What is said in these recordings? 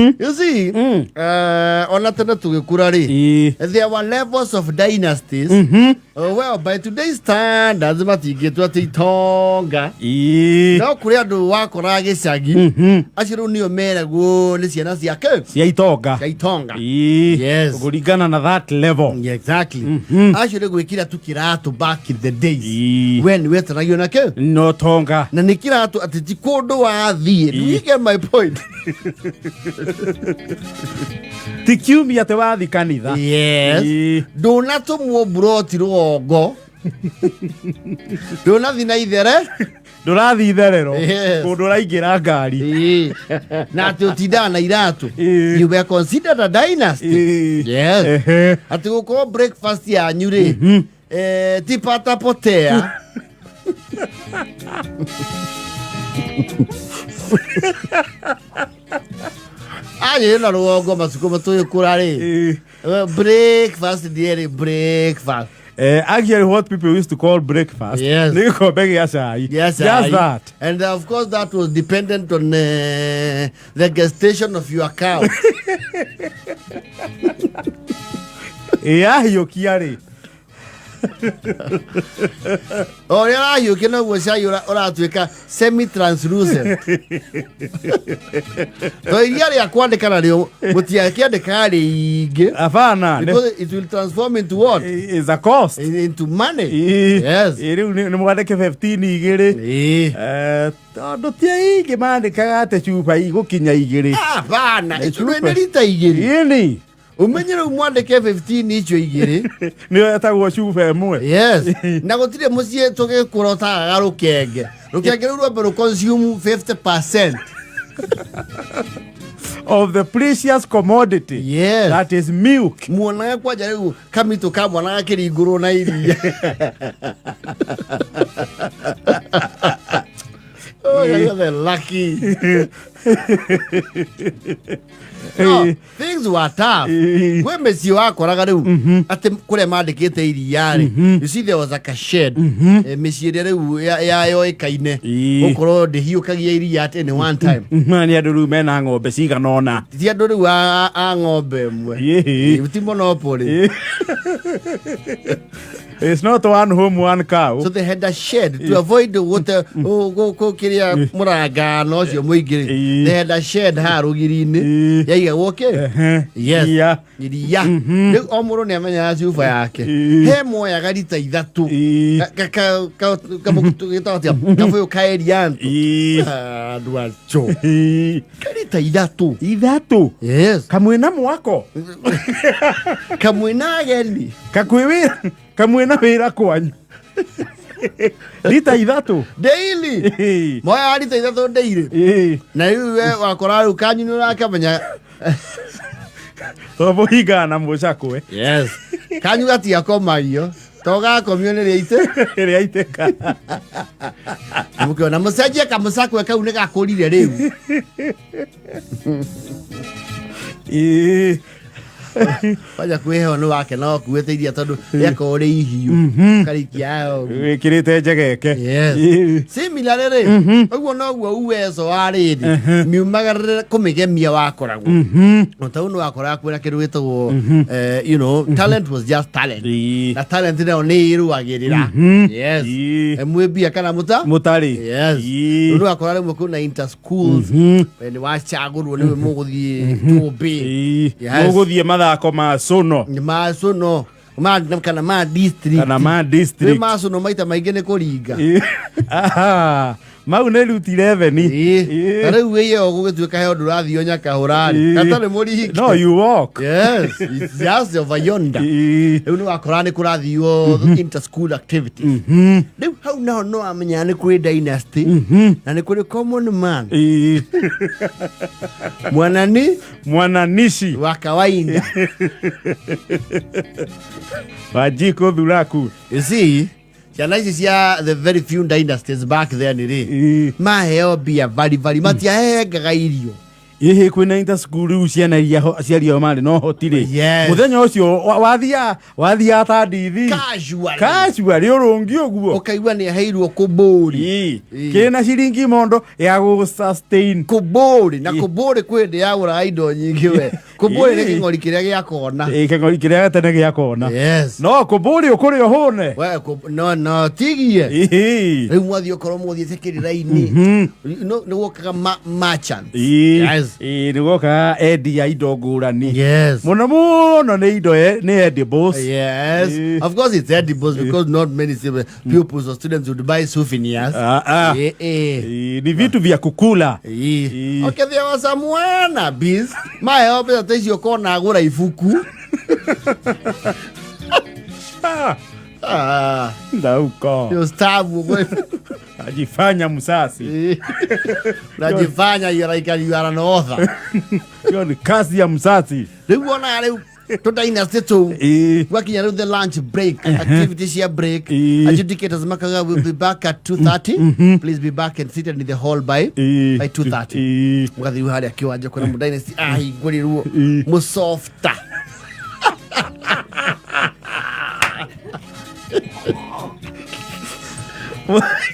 You see, onatana tugekurari. There were levels of dynasties. Well, by today's standards, matigetwa titonga. No kuria do wakorage sagi. Ashiru ni omera go ni ciana ciake. Cia itonga. Yes. Kugurigana na that level. Yeah, exactly. Ashiru gwikira tu kirato back in the days. When we try na ke? No tonga. Na nikirato ati kodo wa thie. Do you get my point? Tikiumia te wathi kanitha. Yes. Donato mo broti rogo. Donathi na ithere. Dorathi itherero. Kundu raingira ngari. Na te utinda na iratu. You were considered a dynasty. Yes. Ati guko breakfast ya nyure. Tipata potea. Aye, na rogo masuko matoyo kurare. Breakfast, dear breakfast. Actually, what people used to call breakfast. Yes. Yes, just that. And of course, that was dependent on the gestation of your cow. Yeah, you kiari. Oh, yeah, you cannot was you semi-translucent. So, here you quite the canal, but you can't the carry. Because it will transform into what? It's a cost. Into money. Yes. You know, 15 igere. Don't you get man the karate chupa igokinya igere. Ah, bana, it's really igere. Umenyere umwandike 15 icho igire ni atagwo chufa emwe. Yes. Na gotire musie toke kurota garukenge rwo pero consume 50% of the precious commodity. Yes. That is milk. Muona kwa jaribu kamito kabwa na kiri iguru na iria. Oh, you're lucky. No, things were tough. When Messi wakoraga riu ati kure mandikite iriari. You see, there was like a shed. Messi riu ya yoikaine. Okoro de hiukagia iria at any one time. Mani aduru mena ng'ombe ciganona. Ti aduru a ng'ombe mwe. Uti monopoly. It's not one home, one cow. So they had a shed to avoid the water. Oh, go kiria muraga no cio muigiri. They had a shed harugiri-ini. Yeah, okay. Yes. Yeah. Riu omuro ni amenya cuba yake. He moya garita ithatu. Kamukutu gitatia. Kafuyo kaerianto. Andu acho. Garita ithatu. Ithatu. Yes. Kamwena mwako. Kamwena ageni. Kakwewira. Kamwena wira kwanyu. Rita ithatu daily. Moya rita ithatu daily. Na iwe wakora ukanyu ni urakabanya. Tobo higana mucakwe. Yes. Kanyu gati akoma iyo. Toga community ite. Ka. Mukiona musaje kamusakwe kau ne gakurire riu. Waja kweho no wake no kuwete iria tondu yako ri ihiu karikiao kirite njegeke. Yes. Similarly ogwo no gwo uwezo aridi miumagarire kumigemia wakoragwo ntau no wakora kwira kiru gitagwo you know, talent was just talent. Na talent no ni iruagirira. Yes. Emwebia kana mutari. Yes. No wakora rimwe kuna inter schools ni wachagurwo ni muguthie tubi. Muguthie mathako ma sono. Kana ma district. Ma sono maita maige ne kuringa. Mau ne ruti 11. Tare uye ogugituika he ondu rathio nyaka hurari. Katare muri. No, you walk. Yes, it's just over yonder. Riu ni wakora ni kurathio inter school activity. Riu hau no amenya ni kuri dynasty na ni kuri common man. Mwananishi wa kawaida. Wajiko dhuraku. You see, the very few dynasties back then, maheo bia very matia hengaga irio Ihe kwina inter school ciana iria ciario mari no hotire. Muthenya ucio wathia ta ndithi. Casual urungi uguo. Ukaigua ni aheirwo kuburi. Kina ciringi mondo ya go sustain. Kuburi na kuburi kwende yagura indo nyingi we. Kuburi ni kingori kiria gia kona. Kingori kiria gatene gia kona. No kuburi ukuri ohone. We no tigie. Riu mwathi okoro muthi sekiriraini. No wokaga merchant. Ni woka edi ya indo ngurani. Yes. Muno ni indo ni edibles. Yes. Of course it's edibles because not many pupils or students would buy souvenirs. Ni vitu vya kukula. Okay, there was someone biz. My hope that is your corner agura ifuku. Ndauko. Yo stabu. Ajifanya msasi. Najifanya you are an author. Yo ni kazi ya msasi. Riwona leo to Dynasty to working around the lunch break, activities here break. Adjudicators Makaga will be back at 2:30. Please be back and seated in the hall by 2:30. Mwathi uhali akiwaje kuna Dynasty iguri ruo musofta.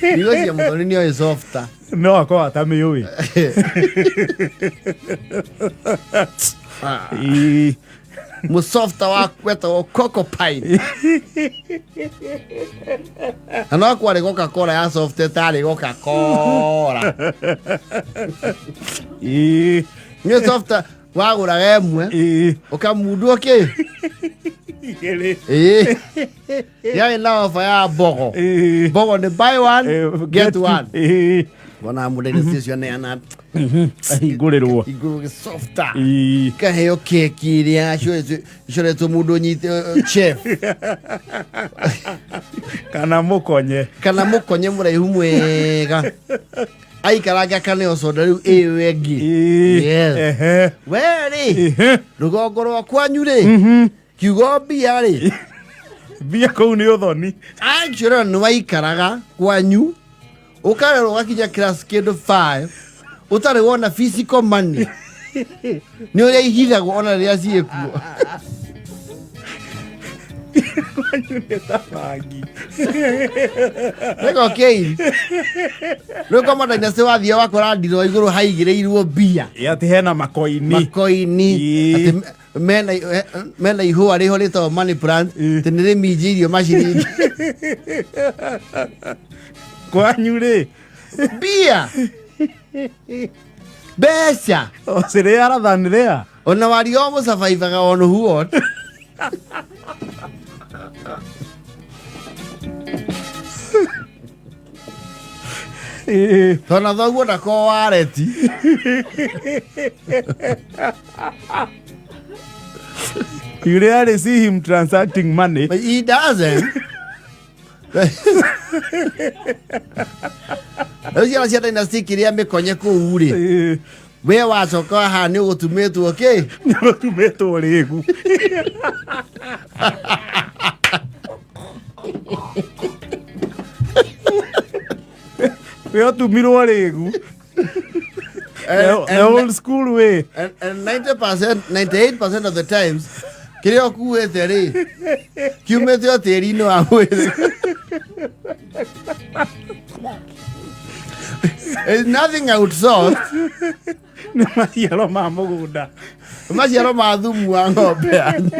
Digo si amodoni ni softa. No akwa tamiui. Musofta wa kweta wa coco pine. Ano kwa Coca-Cola ya softa tali Coca-Cola. Ni softa wa gura gemwe. Okamudu ke. Ya ina fa ya bogo. Bogo ne buy one get one. Wana mudene station yana. Igurerwo. Iguru softa. Kaheo keki ria shore to mudo nyite chef. Kana mukonye muraihu mwega. Ai karaga kane osoda riu ewegi. Yes. Weri. Rugogoro kwanyu ri. Kiugo bia ri. Bia ko ni uthoni. Actually no waikaraga kwanyu. Ukarero gakinya class kid 5. Utare wona physical money. Ni uri ihithago ona ria ciekuo. Kwanyu ni tabangi. Lego okay. Lego mada Dynasty wathia wakora ndiro iguru haigireirwo bia. Ati hena makoini. Ati mena ihu ari ho rito money plant tenere mijirio machiringi. Kwanyu ri bia. Besha. Osire arathanire. Ona wari o survive ga onu huo. Tona thoguo na ko wareti. You rarely see him transacting money. But he doesn't. Ozia cia Dynasty kiria mekonye ku uri. We wacoka ha ni gutumetwo okay? Ni gutumetwo rigu. We otumirwo rigu. The old school way. And 90%, 98% of the times, kiria kuwete ri. Kiumetwo tiri no amwire. There's nothing outsourced. Ni maciaro ma mugunda. Maciaro ma thumu wa ng'ombe yanyu.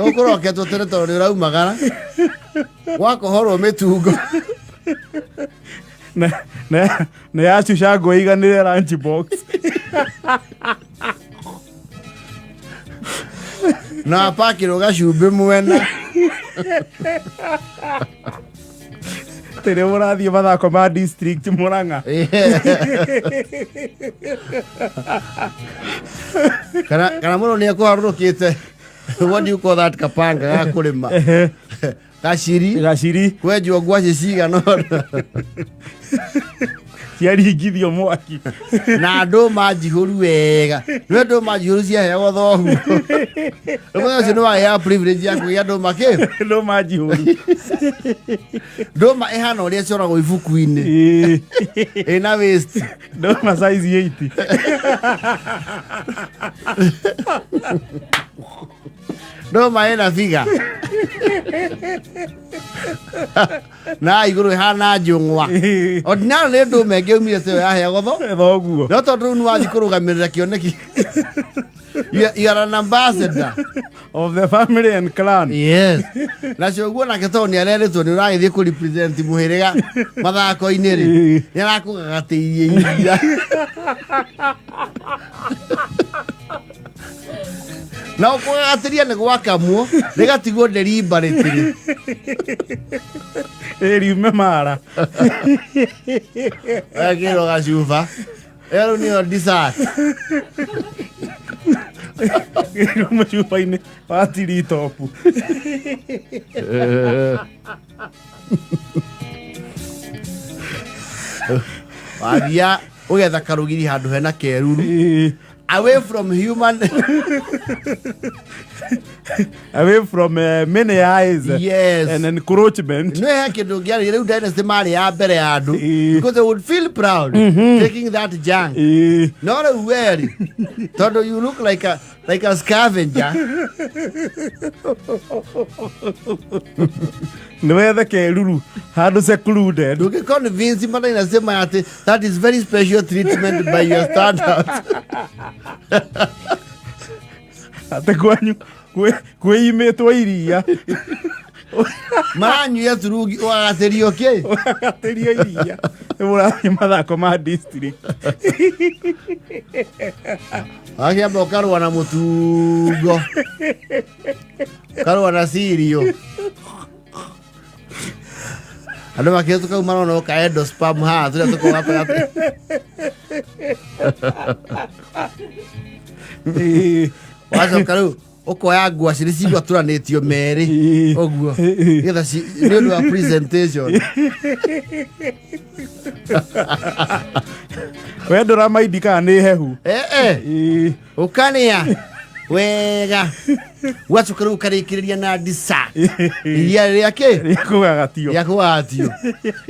Ukoroketo tere tori uraumagara. Wakohorwo mitungo. Na yacuca ngo iganire lunch box. Na pakiro gacumbi mwena. Tere murathie mathako ma district Murang'a. Kana muno ni akuharurukite. What do you call that kapanga ga kurima? Gaciri kwenjwo ngwaci cigana. ciaringithio mwaki na andå manjihåru wega nä andå manjihåru ciaheagwo thoguo rä å cio nä wagä privilege ya kå gä a ndå makä ndå manjihåru ndå ma ä hana å rä a cioragwo ibuku-inä ä na ndå ma size 8 ndå ma ä na biga na igå rå ä hana njå ng'wa ordinarily nä ndå mengä umire tä yo yaheagwo thoguo no tondå rä u nä wathiä kå rå gamä rä ra kä oneki you are an ambassador of the family and clan. Yes. Nacio guo nake to nä arerĩtwo nĩ ũragĩthiĩ kũ represent mũhĩrĩga mathako-inĩ rĩ nĩ arakũgagatĩirie iria na ũkũgagatĩria nĩ gwakamwo rĩgatigwo deliberately riume mara agĩrwo gacuba ĩyo nĩyo dessert Gĩrume cuba-inĩ wa tiritopu wathia ũgetha karũgiri handũ hena keruru away from human away from many eyes yes. and encroachment. No he kindu ngiari riu Dynasty mari ya mbere ya andu because they would feel proud taking that junk. No riu weri tondu you look like a scavenger. Nwethe keruru handu secluded. You can convince him that that is very special treatment by your standards. Ate kwanyu kwĩimĩtwo iria maranyuia turungi wagaterio ke wagaterio iria mũrathiĩ mathako ma district akiamba ũkarũa na mũtungo ũkarũa na sirio andũ makĩria tũkauma no kaendo spam haha tũrĩa tũkorwo gatagatĩ wacoka rĩu ũkoya ngwacĩ nĩ cigua tũranĩtio merĩ ũguo nĩgetha nĩ ũndũ wa presentation we ndũramaindi kana nĩ hehu ũkanĩa wega gwacoka rĩu ũkarĩkĩrĩria na dessert iria rĩake rĩakũgagatio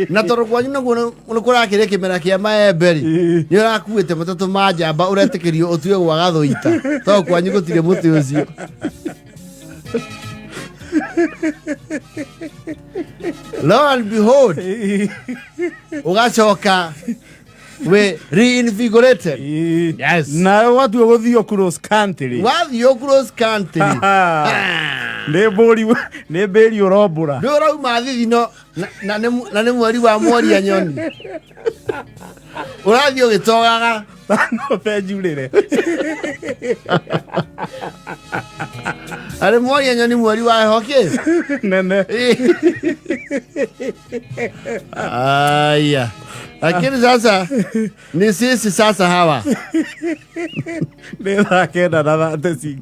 na tondũ kwanyu naguo nĩ kũrakĩrĩa kĩmera kĩa maembe rĩ nĩ ũrakuĩte matatũ ma njamba ũretĩkĩrio ũtue gwa gathũita tondũ kwanyu gũtirĩ mũtĩ ũcio lo and behold ũgacoka we reinvigorated. Yes. Na watu wathio cross country. Wathio cross country. Ne beri urobura. Ndora umathi no na ne mweri wa mworia nyoni. Urathio gitogaga. No pejurire. Ale mworia nyoni mweri wa hoke. Nene. Aya. Lakini sasa ni sisi sasa hawa. Nenda kenda na 36.